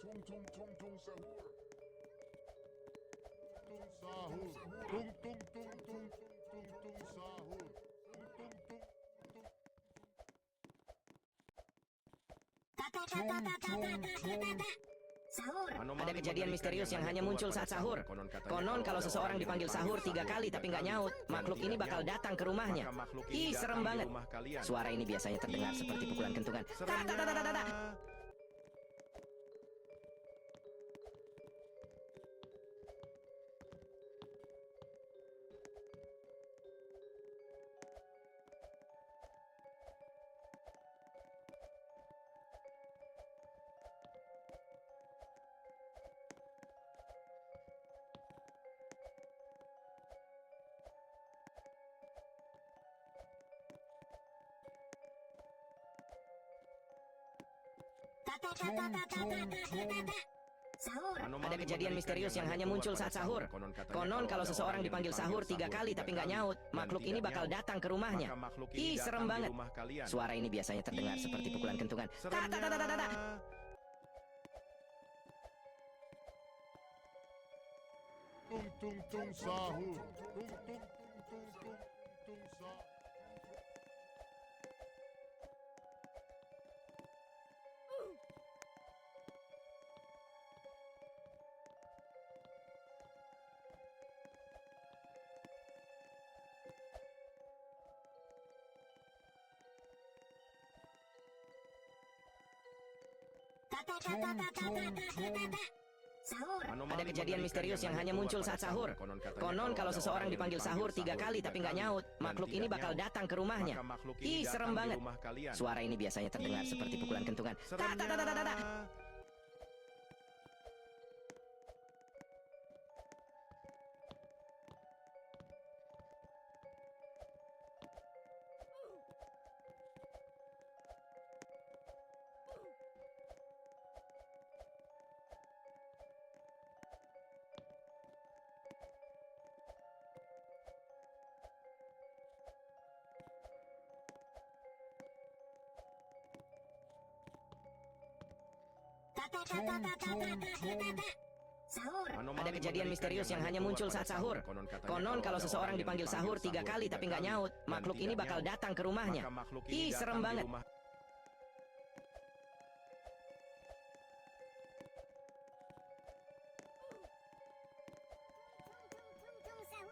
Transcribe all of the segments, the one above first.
Tung tung tung tung sahur. Tung sahur. Tung tung tung tung tung tung sahur. Tung tung tung tung. Sahur. Ada kejadian misterius yang hanya muncul saat sahur. Konon kalau seseorang dipanggil sahur 3 kali tapi nggak nyaut, makhluk ini bakal datang ke rumahnya. Ih, serem banget. Suara ini biasanya terdengar seperti pukulan kentungan. Sahur. Ada kejadian misterius yang hanya muncul saat sahur. Konon kalau seseorang dipanggil sahur 3 kali tapi nggak nyaut, makhluk ini bakal datang ke rumahnya. Ih, serem banget. Suara ini biasanya terdengar seperti pukulan kentungan. Tung tung tung sahur. Tung tung tung tung tung tung sahur. Sahur. Ada kejadian misterius yang hanya muncul saat sahur. Konon kalau seseorang dipanggil sahur 3 kali tapi nggak nyaut, makhluk ini bakal datang ke rumahnya. Ih, serem banget. Suara ini biasanya terdengar seperti pukulan kentungan. Sahur. Ada kejadian misterius yang hanya muncul saat sahur. Konon kalau seseorang dipanggil sahur 3 kali tapi nggak nyaut, makhluk ini bakal datang ke rumahnya. Ih, serem banget. Tung tung tung.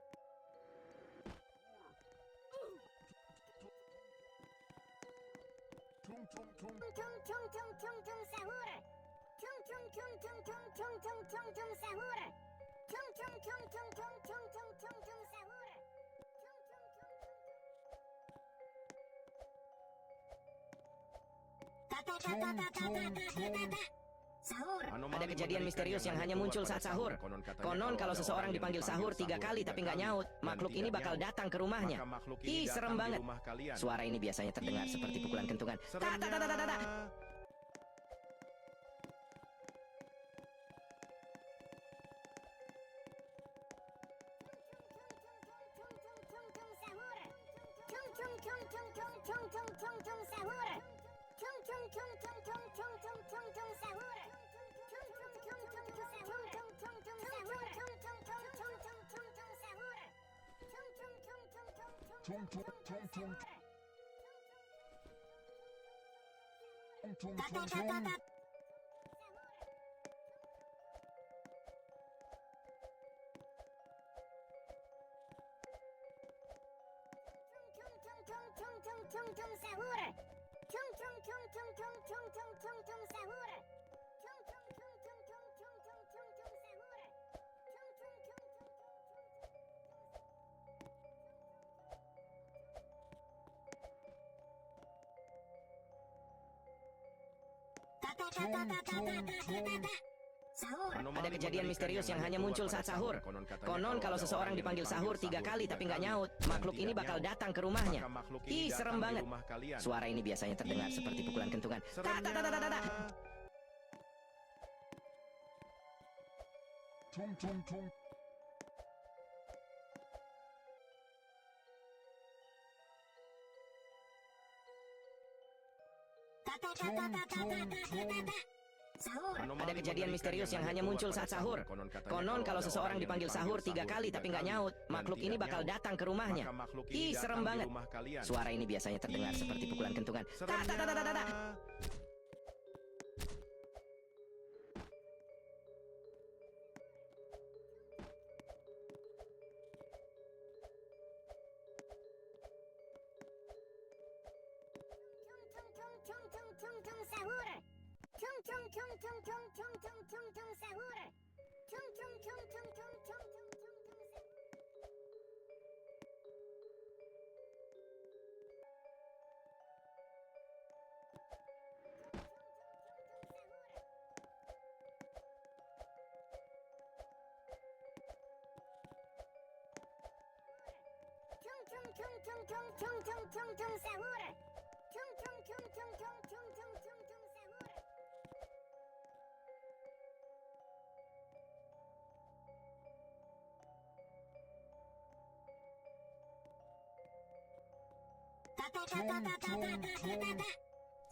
Sahur. Ada kejadian misterius yang hanya muncul saat sahur. Konon kalau seseorang dipanggil sahur 3 kali tapi nggak nyaut, makhluk ini bakal datang ke rumahnya. Ih, serem banget. Suara ini biasanya terdengar seperti pukulan kentungan. Tung tung tung tung. Tung tung tung tung. Sahur. Ada kejadian misterius yang hanya muncul saat sahur. Konon kalau seseorang dipanggil sahur 3 kali tapi nggak nyaut, makhluk ini bakal datang ke rumahnya. Ih, serem banget. Suara ini biasanya terdengar seperti pukulan kentungan. Tung tung tung. Sahur. Ada kejadian misterius yang hanya muncul saat sahur. Konon kalau seseorang dipanggil sahur 3 kali tapi nggak nyaut, makhluk ini bakal datang ke rumahnya. Ih, serem banget. Suara ini biasanya terdengar seperti pukulan kentungan. Ta ta ta ta ta ta.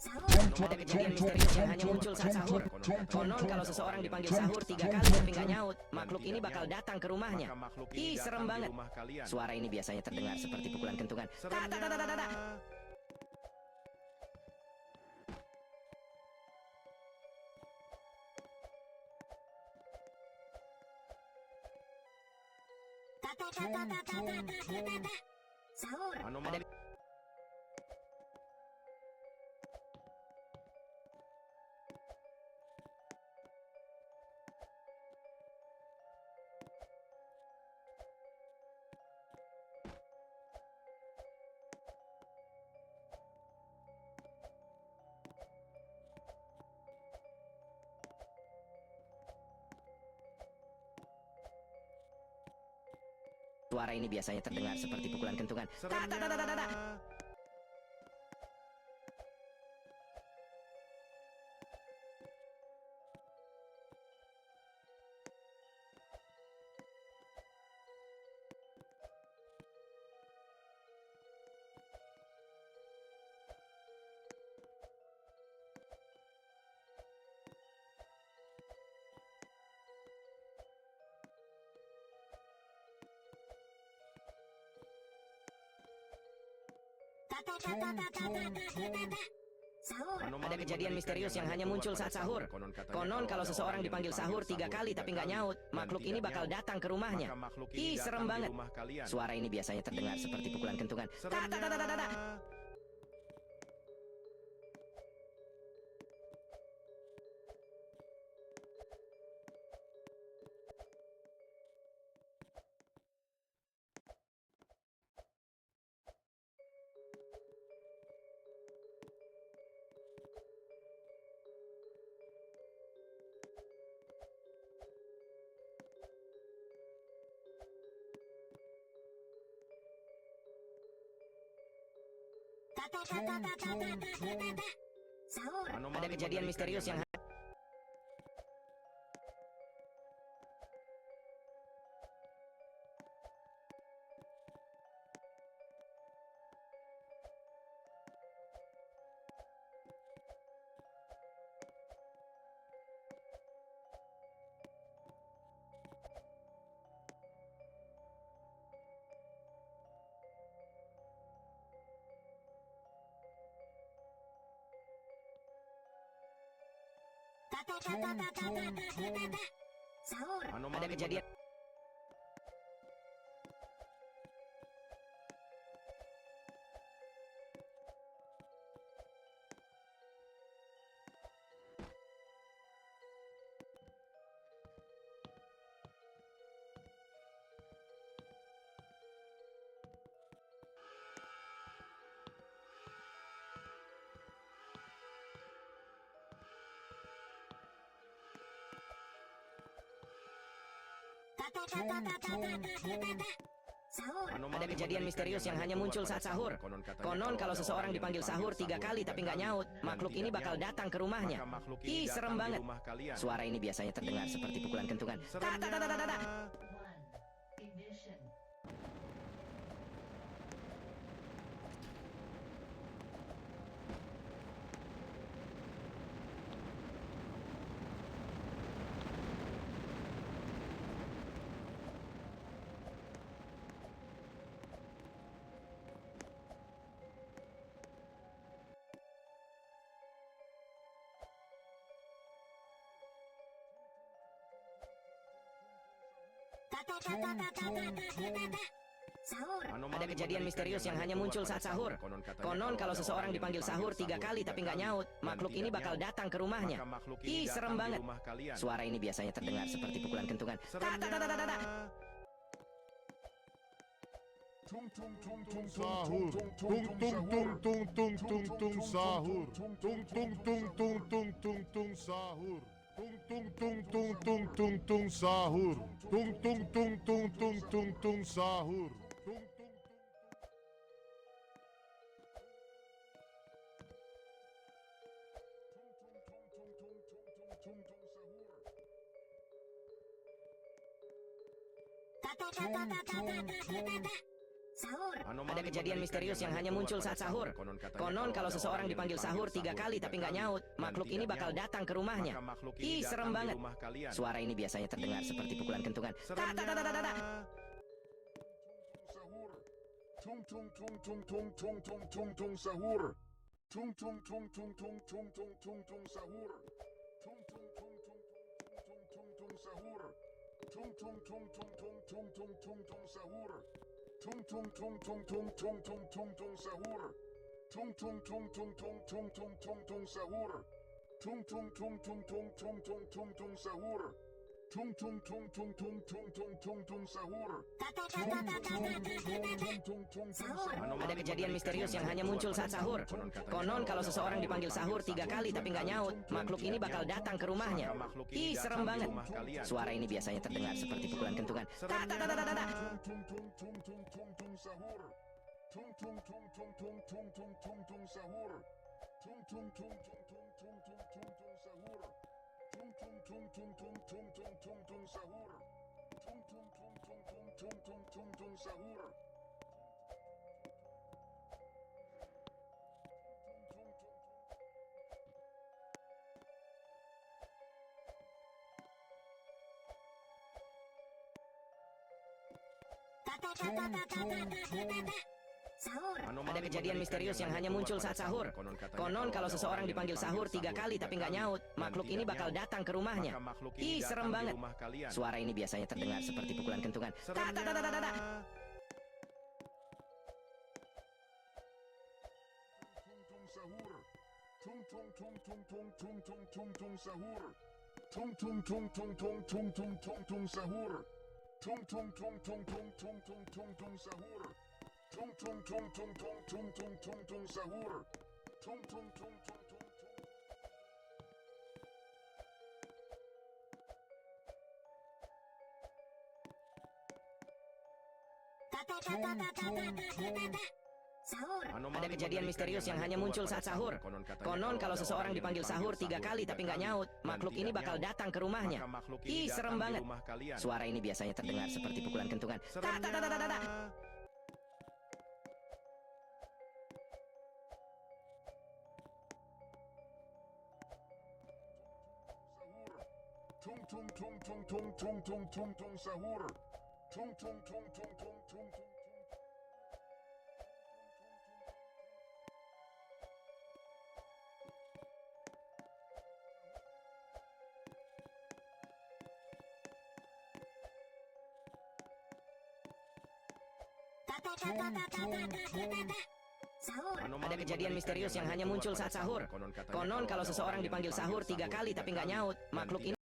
Sahur. Ada kejadian misterius yang hanya muncul saat sahur. Konon kalau seseorang dipanggil sahur 3 kali tapi nggak nyaut, makhluk ini bakal datang ke rumahnya. Ih, serem banget. Suara ini biasanya terdengar seperti pukulan kentungan. Ta ta ta ta ta ta. Sahur. Ada Suara ini biasanya terdengar seperti pukulan kentungan. Ta ta ta ta ta ta. Sahur. Ada kejadian misterius yang hanya muncul saat sahur. Konon kalau seseorang dipanggil sahur 3 kali tapi nggak nyaut, makhluk ini bakal datang ke rumahnya. Ih, serem banget. Suara ini biasanya terdengar seperti pukulan kentungan. Ta ta ta ta ta ta. Sahur. Ada kejadian misterius yang Sahur. Ada kejadian Sahur. Ada kejadian misterius yang hanya muncul saat sahur. Konon kalau seseorang dipanggil sahur 3 kali tapi nggak nyaut, makhluk ini bakal datang ke rumahnya. Ih, serem banget. Suara ini biasanya terdengar seperti pukulan kentungan. Ta ta ta ta ta ta. Sahur. Ada kejadian misterius yang hanya muncul saat sahur. Konon kalau seseorang dipanggil sahur 3 kali tapi nggak nyaut, makhluk ini bakal datang ke rumahnya. Ih, serem banget. Suara ini biasanya terdengar seperti pukulan kentungan. Sahur. Tung tung tung tung tung tung tung sahur. Tung tung tung tung tung tung tung sahur. Tung tung tung tung tung tung tung sahur. Tung tung tung tung tung tung tung sahur. Sahur. Ada kejadian misterius yang hanya muncul saat sahur. Konon kalau seseorang dipanggil sahur 3 kali tapi nggak nyaut, makhluk ini bakal datang ke rumahnya. Ih, serem banget. Suara ini biasanya terdengar seperti pukulan kentungan. Tung tung tung tung tung tung tung tung tung sahur. Tung tung tung tung tung tung tung tung tung sahur. Tung tung tung tung tung tung tung sahur. Tung tung tung tung tung tung tung tung sahur. Tung tung tung tung tung tung tung tung tung sahur. Tung tung tung tung tung tung tung tung tung sahur. Tung tung tung tung tung tung tung tung tung sahur. Tung tung tung tung tung tung tung tung tung sahur. Ada kejadian misterius yang hanya muncul saat sahur. Konon kalau seseorang dipanggil sahur 3 kali tapi nggak nyaut, makhluk ini bakal datang ke rumahnya. Ih, serem banget. Suara ini biasanya terdengar seperti pukulan kentungan. Ada kejadian misterius yang hanya muncul saat sahur. Konon kalau seseorang dipanggil sahur 3 kali tapi nggak nyaut, makhluk ini bakal datang ke rumahnya. Ih, serem banget. Suara ini biasanya terdengar seperti pukulan kentungan. Tung tung tung tung tung tung tung tung tung sahur. Tung tung tung tung tung tung tung tung tung sahur. Tung tung tung tung tung tung tung tung tung sahur. Tung tung tung tung tung tung tung tung tung sahur. Tung tung tung tung tung. Ada kejadian misterius yang hanya muncul saat sahur. Konon kalau seseorang dipanggil sahur 3 kali tapi nggak nyaut, makhluk ini bakal datang ke rumahnya. Ih, serem banget. Suara ini biasanya terdengar seperti pukulan kentungan. Tung tung tung tung tung tung tung tung tung sahur. Tung tung tung tung tung tung tung. Ada kejadian misterius yang hanya muncul saat sahur. Konon kalau seseorang dipanggil sahur 3 kali tapi nggak nyaut, makhluk ini